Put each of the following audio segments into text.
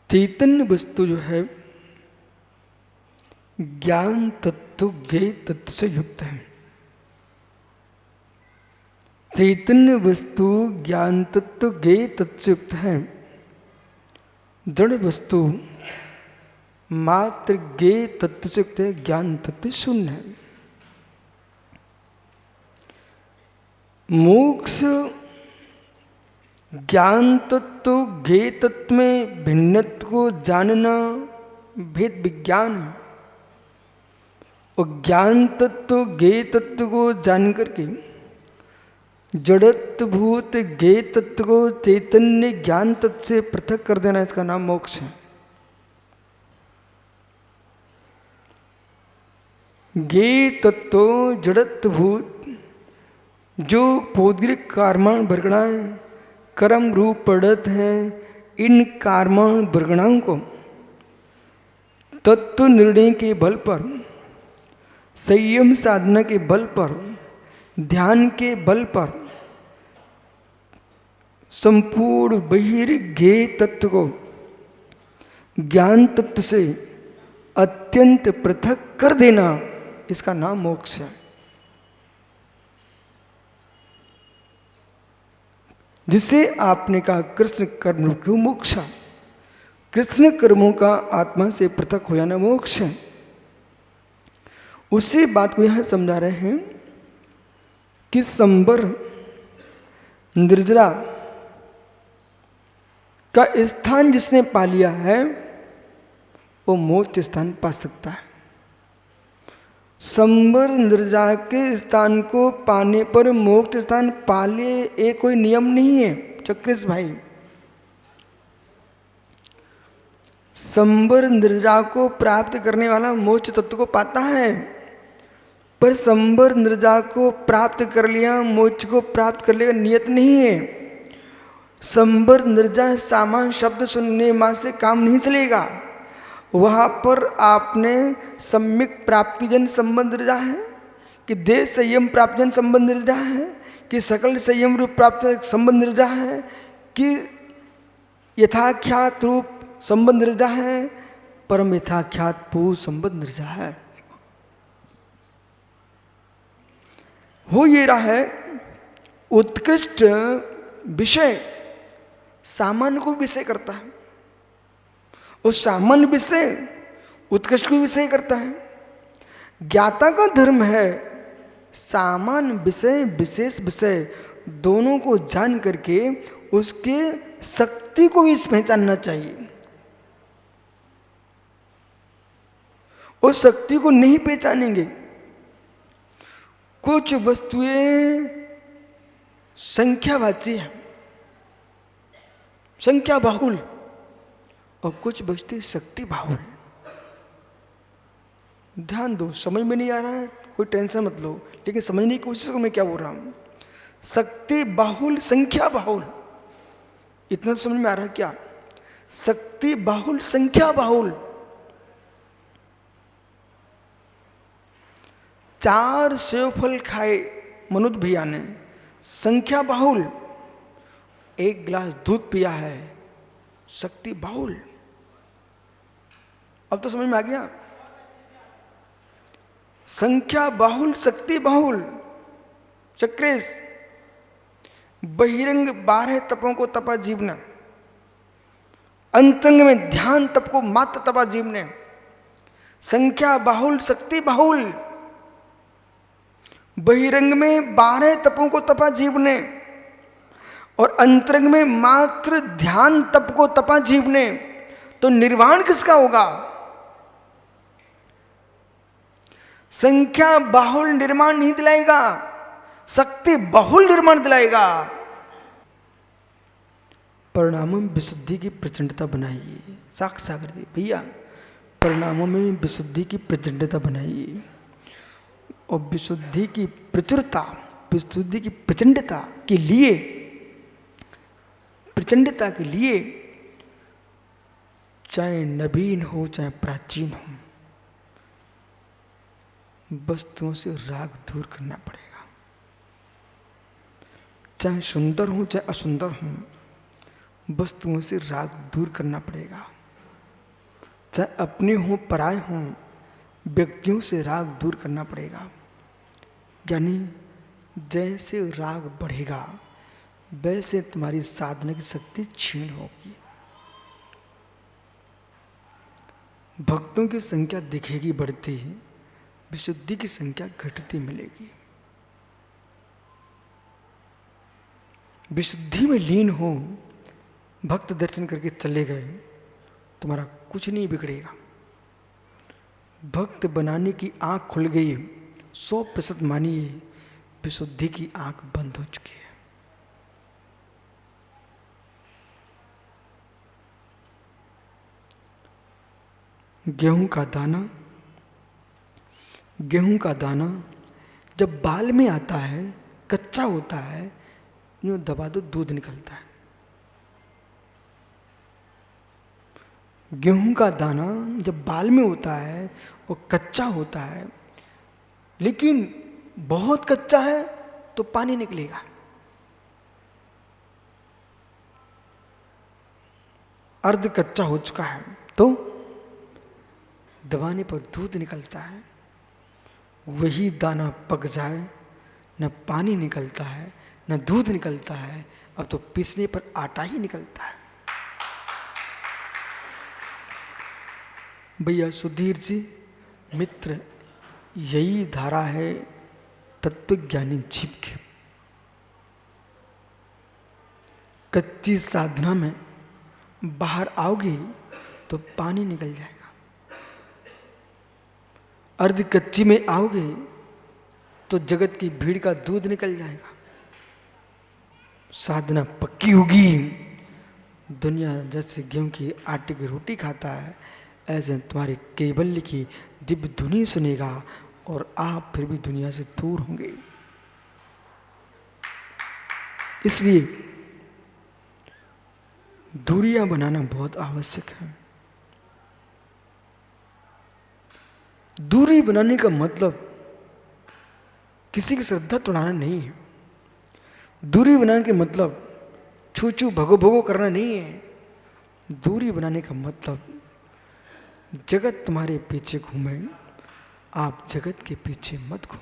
चैतन्य वस्तु जो है ज्ञान तत्व ज्ञेय तत्व से युक्त है। चैतन्य वस्तु ज्ञान तत्व ज्ञेय तत्व से युक्त है। जड़ वस्तु मात्र ज्ञेय तत्व से युक्त है, ज्ञान तत्व शून्य है। मोक्ष ज्ञान तत्व ज्ञेय तत्व में भिन्नत्व को जानना भेद विज्ञान है, और ज्ञान तत्व ज्ञेय तत्व को जान करके जड़त्वभूत ज्ञेय तत्व को चैतन्य ज्ञान तत्व से पृथक कर देना, इसका नाम मोक्ष है। ज्ञेय तत्व जड़त्वभूत जो पौद्गलिक कारमान वर्गणाएं कर्म रूप पदार्थ हैं, इन कारमान वर्गणाओं को तत्व निर्णय के बल पर, संयम साधना के बल पर, ध्यान के बल पर संपूर्ण बहिर्ज्ञेय तत्व को ज्ञान तत्व से अत्यंत पृथक कर देना, इसका नाम मोक्ष है। जिसे आपने कहा कृष्ण कर्म क्यों मोक्ष, कृष्ण कर्मों का आत्मा से पृथक हो जाना मोक्ष है। उसी बात को यहां समझा रहे हैं कि संबर निर्जरा का स्थान जिसने पा लिया है वो मोक्ष स्थान पा सकता है। संबर निर्जरा के स्थान को पाने पर मोक्ष स्थान पाले, ये कोई नियम नहीं है चक्रेश भाई। संबर निर्जरा को प्राप्त करने वाला मोक्ष तत्व को पाता है, पर संबर निर्जरा को प्राप्त कर लिया मोक्ष को प्राप्त कर लेगा नियत नहीं है। संबर निर्जरा सामान्य शब्द सुनने मां से काम नहीं चलेगा। वहाँ पर आपने सम्यक प्राप्तिजन संबंध निर्जरा है कि देश संयम प्राप्तिजन संबंध निर्जरा है कि सकल संयम रूप प्राप्त संबंध निर्जरा है कि यथाख्यात रूप संबंध निर्जरा है, परम यथाख्यात पूर्ण संबंध निर्जरा है। हो ये रहा है उत्कृष्ट विषय सामान्य को विषय करता है, उस सामान्य विषय उत्कृष्ट को विषय करता है। ज्ञाता का धर्म है सामान्य विषय विशेष विषय दोनों को जान करके उसके शक्ति को भी पहचानना चाहिए। उस शक्ति को नहीं पहचानेंगे, कुछ वस्तुएं संख्यावाची हैं, संख्या बाहुल, और कुछ वस्तु शक्ति बाहुल। ध्यान दो, समझ में नहीं आ रहा है कोई टेंशन मत लो, लेकिन समझने की कोशिश करो मैं क्या बोल रहा हूं। शक्ति बाहुल संख्या बाहुल, इतना समझ में आ रहा है क्या? शक्ति बाहुल संख्या बाहुल। 4 सेव फल खाए मनुष्य भैया ने, संख्या बाहुल। 1 गिलास दूध पिया है, शक्ति बाहुल। अब तो समझ में आ गया। संख्या बाहुल शक्ति बाहुल। चक्रेश बहिरंग 12 तपों को तपा जीव ने, अंतरंग में ध्यान तप को मात्र तपा जीव ने। संख्या बाहुल शक्ति बाहुल। बहिरंग में 12 तपों को तपा जीव ने और अंतरंग में मात्र ध्यान तप को तपा जीव ने, तो निर्वाण किसका होगा? संख्या बाहुल निर्माण नहीं दिलाएगा, शक्ति बहुल निर्माण दिलाएगा। परिणामों में विशुद्धि की प्रचंडता बनाइए। साक्षात भैया, परिणामों में विशुद्धि की प्रचंडता बनाइए और विशुद्धि की प्रचुरता, विशुद्धि की प्रचंडता के लिए, प्रचंडता के लिए चाहे नवीन हो चाहे प्राचीन हो, वस्तुओं से राग दूर करना पड़ेगा। चाहे सुंदर हो चाहे असुंदर हो, वस्तुओं से राग दूर करना पड़ेगा। चाहे अपने हों पराए हों, व्यक्तियों से राग दूर करना पड़ेगा। यानी जैसे राग बढ़ेगा वैसे तुम्हारी साधना की शक्ति क्षीण होगी, भक्तों की संख्या दिखेगी बढ़ती, विशुद्धि की संख्या घटती मिलेगी। विशुद्धि में लीन हो, भक्त दर्शन करके चले गए, तुम्हारा कुछ नहीं बिगड़ेगा। भक्त बनाने की आंख खुल गई, 100% मानिए विशुद्धि की आंख बंद हो चुकी है। गेहूं का दाना जब बाल में आता है, कच्चा होता है, यूं दबा दो दूध निकलता है। गेहूं का दाना जब बाल में होता है वो कच्चा होता है, लेकिन बहुत कच्चा है तो पानी निकलेगा। अर्ध कच्चा हो चुका है तो दबाने पर दूध निकलता है। वही दाना पक जाए, न पानी निकलता है न दूध निकलता है, अब तो पीसने पर आटा ही निकलता है। भैया सुधीर जी मित्र, यही धारा है तत्वज्ञानी जीव की। कच्ची साधना में बाहर आओगे तो पानी निकल जाएगा, अर्ध कच्ची में आओगे तो जगत की भीड़ का दूध निकल जाएगा। साधना पक्की होगी, दुनिया जैसे गेहूं की आटे की रोटी खाता है, ऐसे तुम्हारे केवल्य की दिव्य धुनी सुनेगा और आप फिर भी दुनिया से दूर होंगे। इसलिए दूरियां बनाना बहुत आवश्यक है। दूरी बनाने का मतलब किसी की श्रद्धा तोड़ाना नहीं है। दूरी बनाने के मतलब छू छू भगो भगो करना नहीं है। दूरी बनाने का मतलब जगत तुम्हारे पीछे घूमे, आप जगत के पीछे मत घूमो।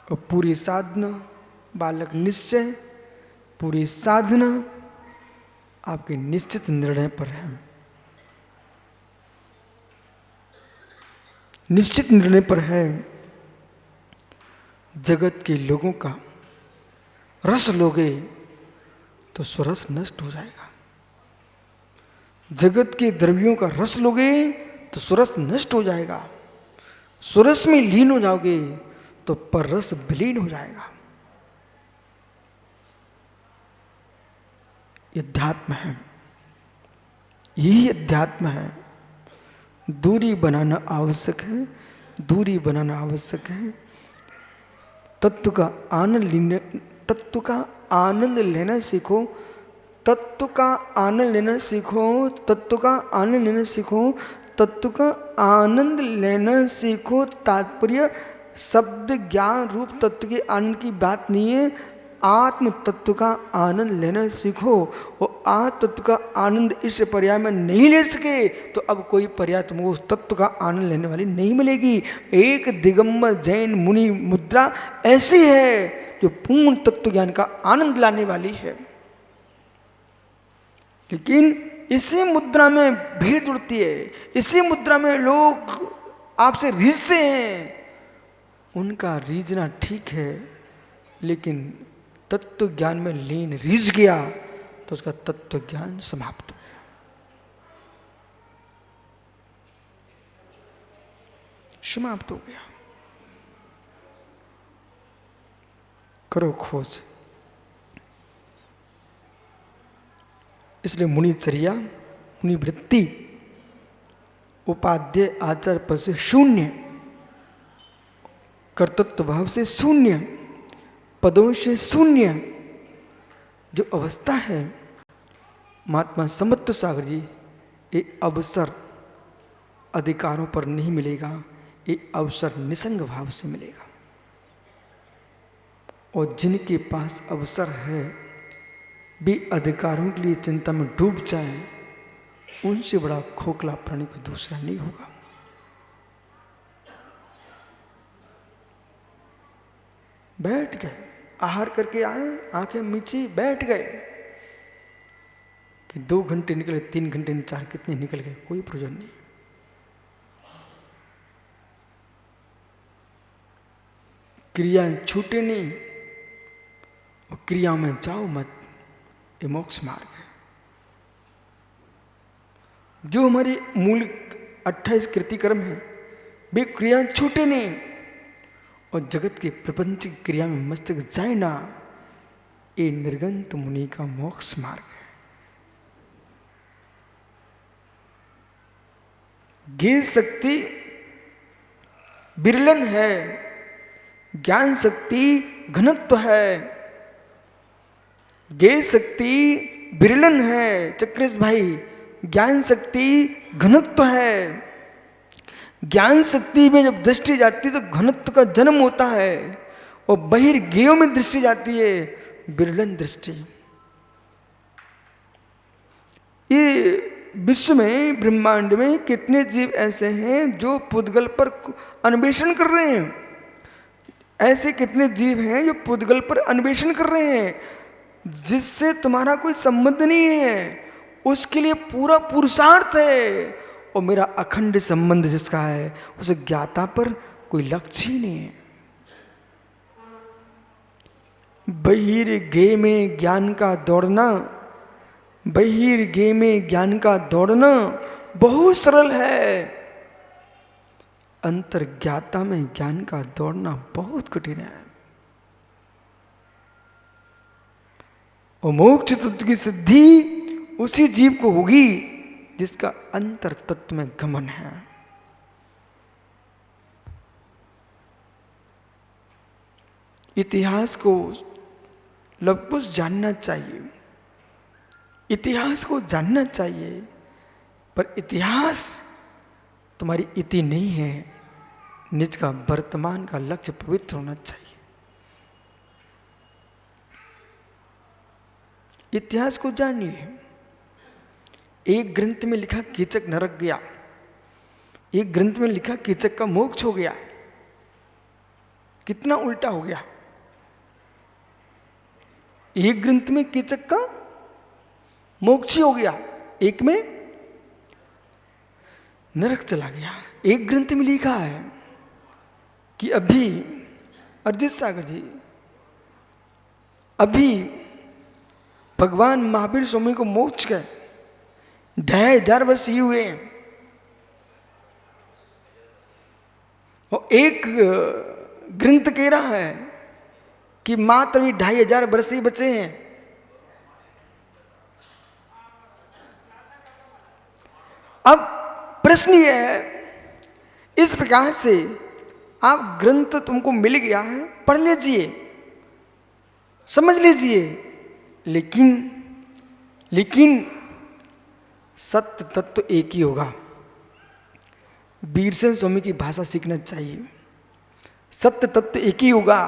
और पूरी साधना बालक निश्चय, पूरी साधना आपके निश्चित निर्णय पर है। निश्चित निर्णय पर है। जगत के लोगों का रस लोगे तो स्वरस नष्ट हो जाएगा। जगत के द्रव्यों का रस लोगे तो स्वरस नष्ट हो जाएगा। स्वरस में लीन हो जाओगे तो पररस विलीन हो जाएगा। ये अध्यात्म है, यही अध्यात्म है। दूरी बनाना आवश्यक है, दूरी बनाना आवश्यक है। तत्व का आनंद लेना सीखो, तत्व का आनंद लेना सीखो, तत्व का आनंद लेना सीखो, तत्व का आनंद लेना सीखो। तात्पर्य शब्द ज्ञान रूप तत्व के आनंद की बात नहीं है। आत्म तत्व का आनंद लेना सीखो। और आत्म तत्व का आनंद इस पर्याय में नहीं ले सके तो अब कोई पर्याय तुमको उस तत्व का आनंद लेने वाली नहीं मिलेगी। एक दिगंबर जैन मुनि मुद्रा ऐसी है जो पूर्ण तत्व ज्ञान का आनंद लाने वाली है। लेकिन इसी मुद्रा में भीड़ जुड़ती है, इसी मुद्रा में लोग आपसे रीझते हैं। उनका रीझना ठीक है, लेकिन तत्व ज्ञान में लीन रीझ गया तो उसका तत्व ज्ञान समाप्त हो गया। समाप्त हो गया। करो खोज। इसलिए मुनिचर्या, मुनि वृत्ति, उपाध्याय आचार पद से शून्य, कर्तृत्व भाव से शून्य, पदों से शून्य जो अवस्था है, महात्मा समत्व सागर जी, ये अवसर अधिकारों पर नहीं मिलेगा, ये अवसर निसंग भाव से मिलेगा। और जिनके पास अवसर है भी अधिकारों के लिए चिंता में डूब जाए, उनसे बड़ा खोखला प्राणी कोई दूसरा नहीं होगा। बैठ गए, आहार करके आए, आंखें मीची, बैठ गए कि 2 घंटे निकले, 3 घंटे, 4, कितने निकल गए, कोई प्रयोजन नहीं। क्रियाएं छूटे नहीं और क्रिया में जाओ मत, ये मोक्ष मार्ग है। जो हमारी मूल 28 कृति कर्म है, वे क्रिया छूटे नहीं और जगत की प्रपंचिक क्रिया में मस्तक जाए ना, ये निर्गंत मुनि का मोक्ष मार्ग है। ज्ञेय शक्ति विरलन है, ज्ञान शक्ति घनत्व है। ज्ञेय शक्ति विरलन है चक्रेश भाई, ज्ञान शक्ति घनत्व है। ज्ञान शक्ति में जब दृष्टि जाती है तो घनत्व का जन्म होता है और बहिर्ज्ञेयों में दृष्टि जाती है विरलन दृष्टि। ये विश्व में, ब्रह्मांड में कितने जीव ऐसे हैं जो पुद्गल पर अन्वेषण कर रहे हैं। ऐसे कितने जीव हैं जो पुद्गल पर अन्वेषण कर रहे हैं जिससे तुम्हारा कोई संबंध नहीं है, उसके लिए पूरा पुरुषार्थ है और मेरा अखंड संबंध जिसका है उसे ज्ञाता पर कोई लक्ष्य ही नहीं है। बहिर्ज्ञेय में ज्ञान का दौड़ना, बहिर्ज्ञेय में ज्ञान का दौड़ना बहुत सरल है, अंतर्ज्ञाता में ज्ञान का दौड़ना बहुत कठिन है। और मोक्ष तत्व की सिद्धि उसी जीव को होगी जिसका अंतर तत्व में गमन है। इतिहास को लवकुश जानना चाहिए, इतिहास को जानना चाहिए, पर इतिहास तुम्हारी इति नहीं है, निज का वर्तमान का लक्ष्य पवित्र होना चाहिए। इतिहास को जानिए। एक ग्रंथ में लिखा कीचक नरक गया, एक ग्रंथ में लिखा कीचक का मोक्ष हो गया। कितना उल्टा हो गया। एक ग्रंथ में कीचक का मोक्ष हो गया, एक में नरक चला गया। एक ग्रंथ में लिखा है कि अभी अरिजीत सागर जी, अभी भगवान महावीर स्वामी को मोक्ष गए, 2500 वर्ष ही हुए हैं और एक ग्रंथ कह रहा है कि मात्र भी 2500 वर्ष ही बचे हैं। अब प्रश्न यह है, इस प्रकार से आप ग्रंथ तुमको मिल गया है, पढ़ लीजिए, समझ लीजिए, लेकिन सत्य तत्व एक ही होगा। वीरसेन स्वामी की भाषा सीखना चाहिए। सत्य तत्व एक ही होगा,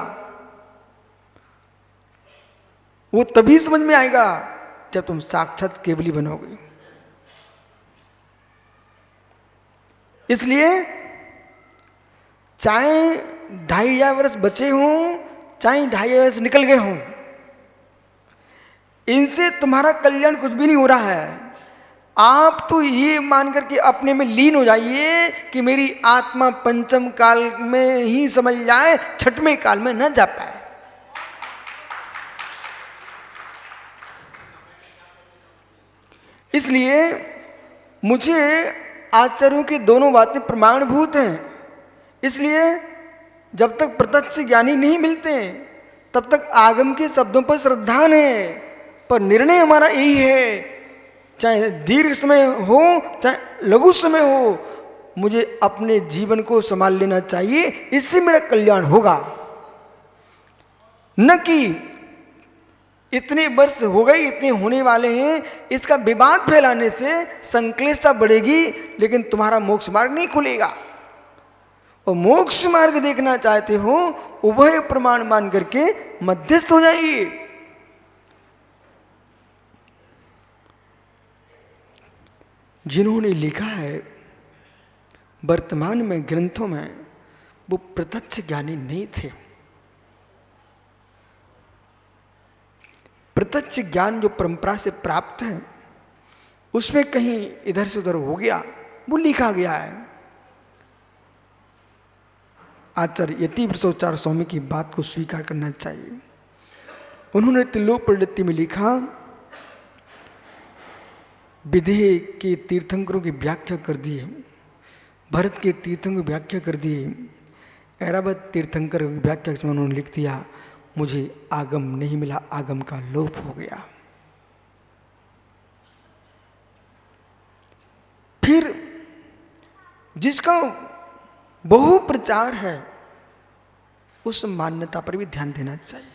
वो तभी समझ में आएगा जब तुम साक्षात केवली बनोगे। इसलिए चाहे 2500 वर्ष बचे हों, चाहे 2500 वर्ष निकल गए हों, इनसे तुम्हारा कल्याण कुछ भी नहीं हो रहा है। आप तो ये मान करके अपने में लीन हो जाइए कि मेरी आत्मा पंचम काल में ही समझ जाए, छठवें काल में न जा पाए। इसलिए मुझे आचार्यों की दोनों बातें प्रमाणभूत हैं। इसलिए जब तक प्रत्यक्ष ज्ञानी नहीं मिलते तब तक आगम के शब्दों पर श्रद्धा है, पर निर्णय हमारा यही है, चाहे दीर्घ समय हो चाहे लघु समय हो, मुझे अपने जीवन को संभाल लेना चाहिए, इससे मेरा कल्याण होगा। न कि इतने वर्ष हो गए, इतने होने वाले हैं, इसका विवाद फैलाने से संक्लेशता बढ़ेगी, लेकिन तुम्हारा मोक्ष मार्ग नहीं खुलेगा। और मोक्ष मार्ग देखना चाहते हो, उभय प्रमाण मान करके मध्यस्थ हो जाइए। जिन्होंने लिखा है वर्तमान में ग्रंथों में, वो प्रत्यक्ष ज्ञानी नहीं थे। प्रत्यक्ष ज्ञान जो परंपरा से प्राप्त है, उसमें कहीं इधर से उधर हो गया, वो लिखा गया है। आचार्य यतिवृषोचार्य स्वामी की बात को स्वीकार करना चाहिए। उन्होंने त्रिलोक प्रवृत्ति में लिखा, विदेह के तीर्थंकरों की व्याख्या कर दी है, भरत के तीर्थंकर की व्याख्या कर दी है, ऐरावत तीर्थंकर की व्याख्या में उन्होंने लिख दिया, मुझे आगम नहीं मिला, आगम का लोप हो गया। फिर जिसका बहु प्रचार है, उस मान्यता पर भी ध्यान देना चाहिए।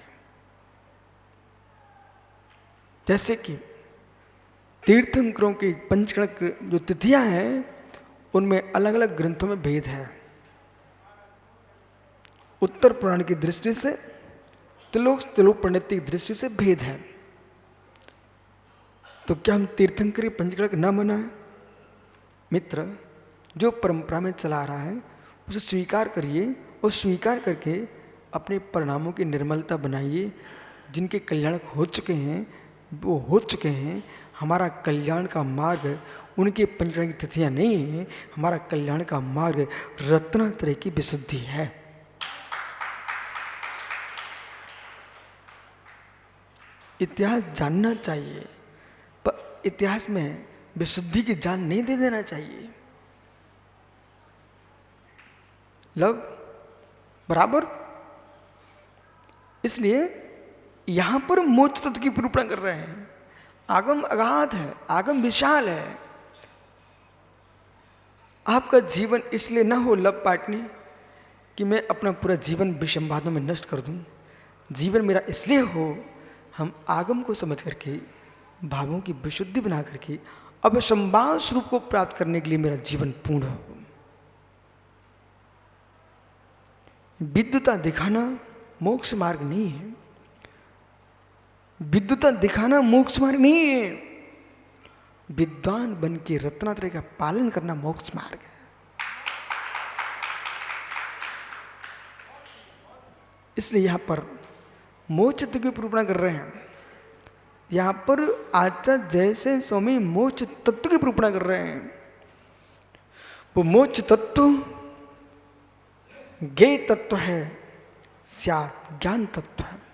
जैसे कि तीर्थंकरों की पंचकणक जो तिथियां हैं, उनमें अलग अलग ग्रंथों में भेद है। उत्तर पुराण की दृष्टि से, त्रिलोक प्रणीति की दृष्टि से भेद है। तो क्या हम तीर्थंकरी पंचकणक न मनाएं? मित्र, जो परंपरा में चला आ रहा है उसे स्वीकार करिए, और स्वीकार करके अपने परिणामों की निर्मलता बनाइए। जिनके कल्याण हो चुके हैं वो हो चुके हैं। हमारा कल्याण का मार्ग उनके पंचकणक की तिथियां नहीं है, हमारा कल्याण का मार्ग रत्नात्रय की विशुद्धि है। इतिहास जानना चाहिए, पर इतिहास में विशुद्धि की जान नहीं दे देना चाहिए। लव बराबर। इसलिए यहां पर मोक्ष तत्व की निरूपण कर रहे हैं। आगम अगाध है, आगम विशाल है। आपका जीवन इसलिए ना हो लव पार्टनी कि मैं अपना पूरा जीवन विषमवादों में नष्ट कर दूं। जीवन मेरा इसलिए हो, हम आगम को समझ करके, भावों की विशुद्धि बना करके अब संवाद स्वरूप को प्राप्त करने के लिए मेरा जीवन पूर्ण हो। विद्युता दिखाना मोक्ष मार्ग नहीं है। विद्युता दिखाना मोक्ष मार्ग नहीं है। विद्वान बन के रत्नात्रय का पालन करना मोक्ष मार्ग है। इसलिए यहां पर मोक्ष तत्व की निरूपण कर रहे हैं। यहां पर आचार्य जैसे स्वामी मोक्ष तत्व की निरूपण कर रहे हैं। वो मोक्ष तत्व ज्ञेय तत्व है, स्यात् ज्ञान तत्व है।